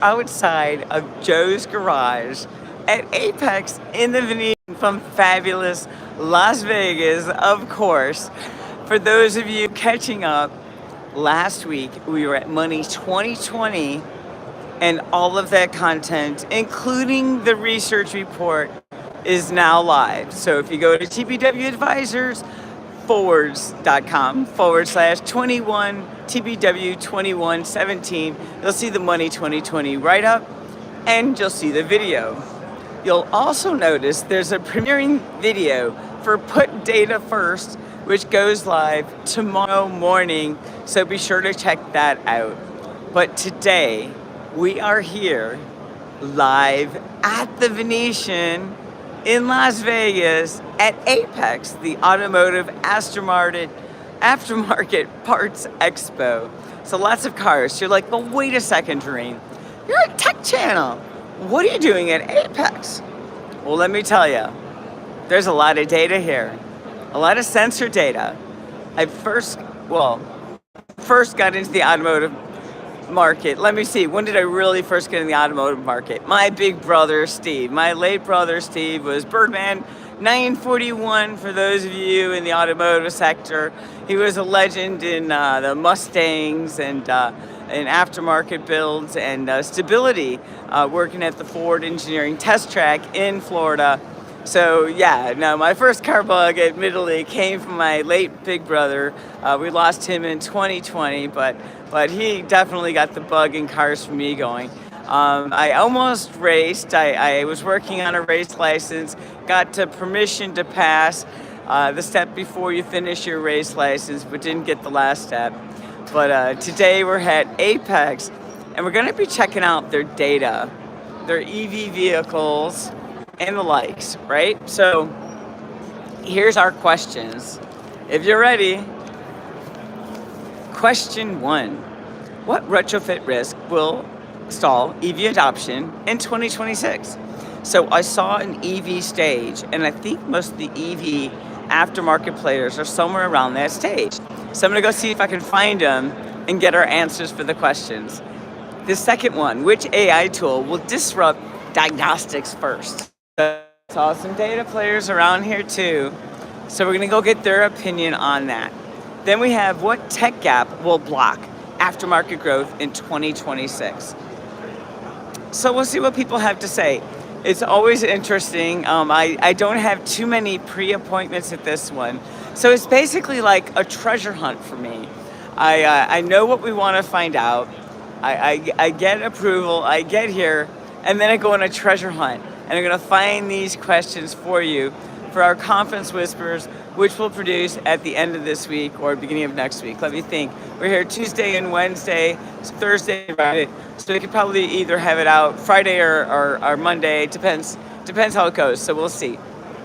outside of Joe's garage at Apex in the Venetian from fabulous Las Vegas, of course. For those of you catching up, last week we were at Money 2020 and all of that content, including the research report, is now live. So if you go to tbwadvisors.com/21 TBW 2117, you'll see the Money 2020 write-up and you'll see the video. You'll also notice there's a premiering video for Put Data First, which goes live tomorrow morning, so be sure to check that out. But today, we are here live at the Venetian in Las Vegas at AAPEX, the Automotive Aftermarket Parts Expo. So lots of cars. You're like, well, wait a second, Doreen. You're a tech channel. What are you doing at AAPEX? Well, let me tell you, there's a lot of data here, a lot of sensor data. I first got into the automotive market. Let me see, when did I really first get in the automotive market? My big brother, Steve. My late brother, Steve, was Birdman 941 for those of you in the automotive sector. He was a legend in the Mustangs and in aftermarket builds and stability, working at the Ford Engineering Test Track in Florida. So yeah, no, my first car bug admittedly came from my late big brother. We lost him in 2020, but he definitely got the bug in cars for me going. I almost raced. I was working on a race license, got to permission to pass the step before you finish your race license, but didn't get the last step. But today we're at AAPEX, and we're going to be checking out their data, their EV vehicles, and the likes, right? So here's our questions. If you're ready, question 1. What retrofit risk will stall EV adoption in 2026? So I saw an EV stage, and I think most of the EV aftermarket players are somewhere around that stage. So I'm gonna go see if I can find them and get our answers for the questions. The second one, which AI tool will disrupt diagnostics first? Saw some data players around here too, so we're gonna go get their opinion on that. Then we have what tech gap will block aftermarket growth in 2026. So we'll see what people have to say. It's always interesting. I don't have too many pre-appointments at this one, so it's basically like a treasure hunt for me. I know what we want to find out. I get approval. I get here, and then I go on a treasure hunt. And I'm going to find these questions for you for our Conference Whispers, which we'll produce at the end of this week or beginning of next week. Let me think. We're here Tuesday and Wednesday, Thursday and Friday. So we could probably either have it out Friday or Monday. Depends how it goes. So we'll see.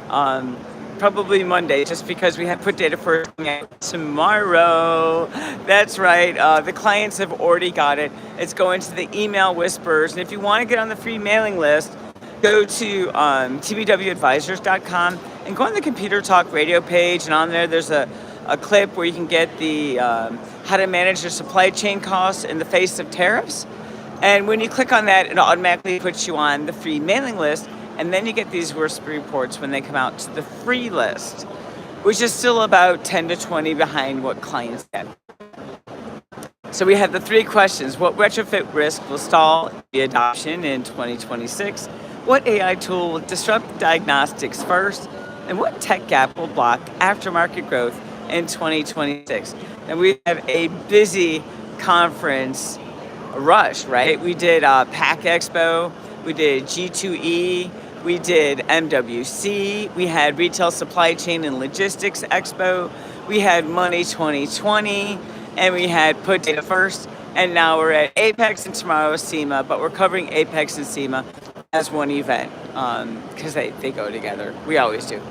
Probably Monday, just because we have Put Data First tomorrow. That's right. The clients have already got it. It's going to the email Whispers. And if you want to get on the free mailing list, go to tbwadvisors.com and go on the Computer Talk radio page, and on there's a clip where you can get the how to manage your supply chain costs in the face of tariffs. And when you click on that, it automatically puts you on the free mailing list, and then you get these Whisper reports when they come out to the free list, which is still about 10 to 20 behind what clients get. So we have the 3 questions. What retrofit risk will stall the adoption in 2026? What AI tool will disrupt diagnostics first? And what tech gap will block aftermarket growth in 2026? And we have a busy conference rush, right? We did PAC Expo, we did G2E, we did MWC, we had Retail Supply Chain and Logistics Expo, we had Money 2020, and we had Put Data First, and now we're at AAPEX and tomorrow SEMA, but we're covering AAPEX and SEMA as one event, because they go together. We always do.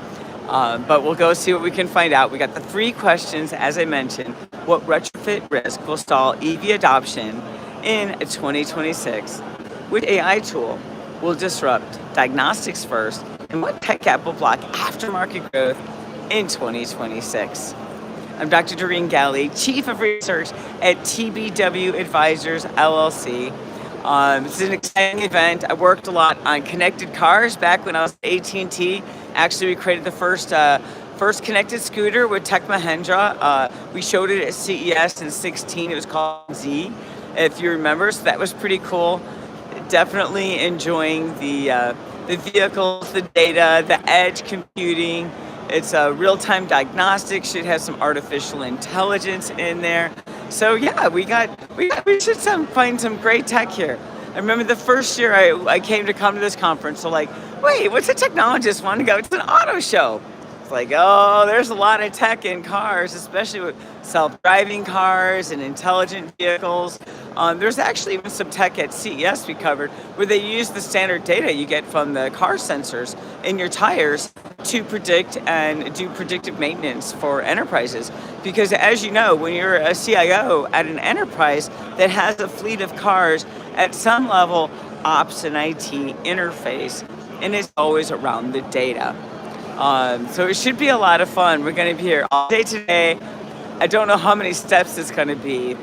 But we'll go see what we can find out. We got the 3 questions, as I mentioned. What retrofit risk will stall EV adoption in 2026? Which AI tool will disrupt diagnostics first? And what tech gap will block aftermarket growth in 2026? I'm Dr. Doreen Galli, Chief of Research at TBW Advisors, LLC. It's an exciting event. I worked a lot on connected cars back when I was at AT&T. Actually, we created the first connected scooter with Tech Mahindra. We showed it at CES in 16. It was called Z, if you remember. So that was pretty cool. Definitely enjoying the vehicles, the data, the edge computing. It's real-time diagnostics. It has some artificial intelligence in there. So yeah, we should find some great tech here. I remember the first year I came to this conference. So like, wait, what's a technologist want to go? It's an auto show. It's like, oh, there's a lot of tech in cars, especially with self-driving cars and intelligent vehicles. There's actually even some tech at CES we covered where they use the standard data you get from the car sensors in your tires to predict and do predictive maintenance for enterprises. Because as you know, when you're a CIO at an enterprise that has a fleet of cars, at some level, ops and IT interface, and it's always around the data. So it should be a lot of fun. We're going to be here all day today. I don't know how many steps it's going to be.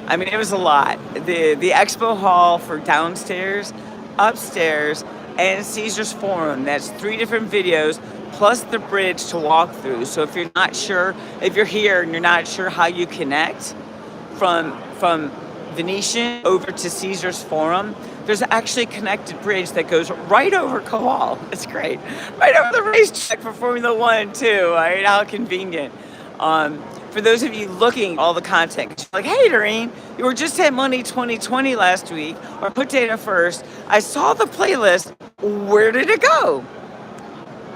I mean, it was a lot. The expo hall for downstairs, upstairs, and Caesars Forum. That's 3 different videos plus the bridge to walk through. So if you're not sure, if you're here and you're not sure how you connect from Venetian over to Caesars Forum, there's actually a connected bridge that goes right over Kowal. It's great. Right over the racetrack for Formula One, too. Right? How convenient. For those of you looking at all the content, like, hey, Doreen, you were just at Money 2020 last week, or Put Data First. I saw the playlist. Where did it go?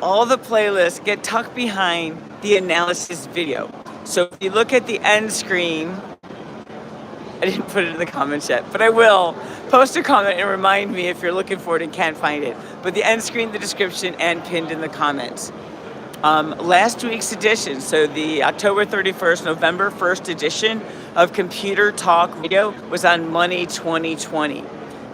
All the playlists get tucked behind the analysis video. So if you look at the end screen, I didn't put it in the comments yet, but I will. Post a comment and remind me if you're looking for it and can't find it. But the end screen, the description, and pinned in the comments. Last week's edition, so the October 31st, November 1st edition of Computer Talk Radio was on Money 2020.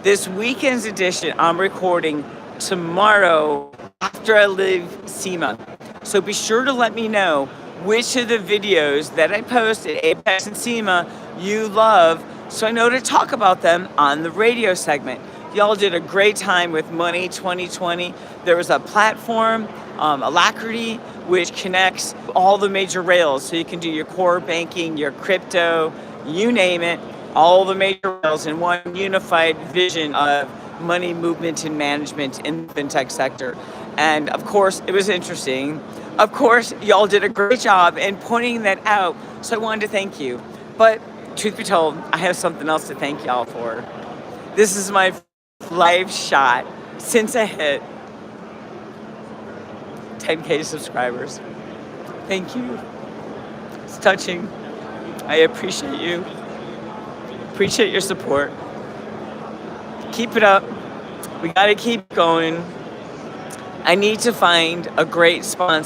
This weekend's edition, I'm recording tomorrow after I leave SEMA. So be sure to let me know which of the videos that I post at AAPEX and SEMA you love, so I know to talk about them on the radio segment. Y'all did a great time with Money 2020. There was a platform, Alacrity, which connects all the major rails. So you can do your core banking, your crypto, you name it, all the major rails in one unified vision of money movement and management in the fintech sector. And of course, it was interesting. Of course, y'all did a great job in pointing that out. So I wanted to thank you. But truth be told, I have something else to thank y'all for. This is my live shot since I hit 10K subscribers. Thank you. It's touching. I appreciate you. Appreciate your support. Keep it up. We gotta keep going. I need to find a great sponsor.